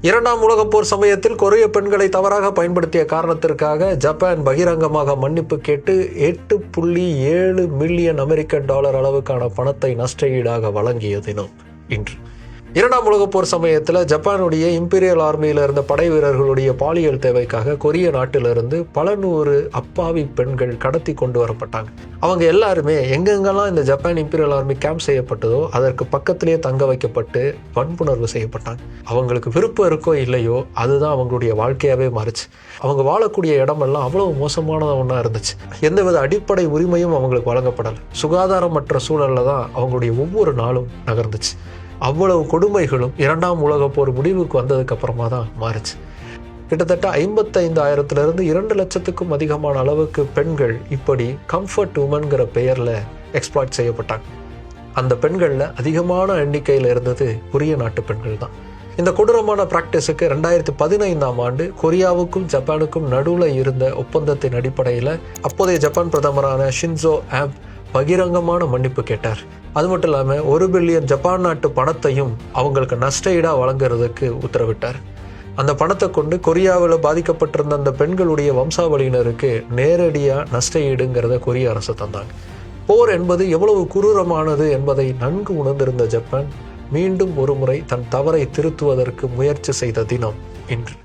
இரண்டாம் உலகப் போர் சமயத்தில் கொரிய பெண்களை தவறாக பயன்படுத்திய காரணத்திற்காக ஜப்பான் பகிரங்கமாக மன்னிப்பு கேட்டு $8.7 மில்லியன் அளவுக்கான பணத்தை நஷ்ட ஈடாக வழங்கிய தினம் இன்று. இரண்டாம் உலகப் போர் சமயத்தில் ஜப்பானுடைய இம்பீரியல் ஆர்மியில் இருந்த படை வீரர்களுடைய பாலியல் தேவைக்காக கொரிய நாட்டிலிருந்து பல நூறு அப்பாவி பெண்கள் கடத்தி கொண்டு வரப்பட்டாங்க. அவங்க எல்லாருமே எங்கெங்கெல்லாம் இந்த ஜப்பான் இம்பீரியல் ஆர்மி கேம்ப் செய்யப்பட்டதோ அதற்கு பக்கத்திலேயே தங்க வைக்கப்பட்டு வன்புணர்வு செய்யப்பட்டாங்க. அவங்களுக்கு விருப்பம் இருக்கோ இல்லையோ அதுதான் அவங்களுடைய வாழ்க்கையாகவே மாறிச்சு. அவங்க வாழக்கூடிய இடமெல்லாம் அவ்வளவு மோசமான ஒன்றா இருந்துச்சு. எந்தவித அடிப்படை உரிமையும் அவங்களுக்கு வழங்கப்படலை. சுகாதாரமற்ற சூழலில் தான் அவங்களுடைய ஒவ்வொரு நாளும் நகர்ந்துச்சு. அவ்வளவு கொடுமைகளும் இரண்டாம் உலகப் போர் முடிவுக்கு வந்ததுக்கு அப்புறமா தான் மாறுச்சு. கிட்டத்தட்ட 55,000 2 லட்சத்துக்கும் அதிகமான அளவுக்கு பெண்கள் இப்படி கம்ஃபர்ட் உமன்கிற பெயரில் எக்ஸ்ப்ளாய்ட் செய்யப்பட்டாங்க. அந்த பெண்களில் அதிகமான எண்ணிக்கையில் இருந்தது கொரிய நாட்டு பெண்கள் தான். இந்த கொடூரமான பிராக்டிஸுக்கு 2015ஆம் ஆண்டு கொரியாவுக்கும் ஜப்பானுக்கும் நடுவில் இருந்த ஒப்பந்தத்தின் அடிப்படையில் அப்போதைய ஜப்பான் பிரதமரான ஷின்சோ ஆப் பகிரங்கமான மன்னிப்பு கேட்டார். அது மட்டும் இல்லாமல் 1 பில்லியன் ஜப்பான் நாட்டு பணத்தையும் அவங்களுக்கு நஷ்ட ஈடா வழங்குறதுக்கு உத்தரவிட்டார். அந்த பணத்தை கொண்டு கொரியாவில் பாதிக்கப்பட்டிருந்த அந்த பெண்களுடைய வம்சாவளியினருக்கு நேரடியாக நஷ்ட ஈடுங்கிறத கொரிய அரசு தந்தாங்க. போர் என்பது எவ்வளவு குரூரமானது என்பதை நன்கு உணர்ந்திருந்த ஜப்பான் மீண்டும் ஒரு முறை தன் தவறை திருத்துவதற்கு முயற்சி செய்த தினம் இன்று.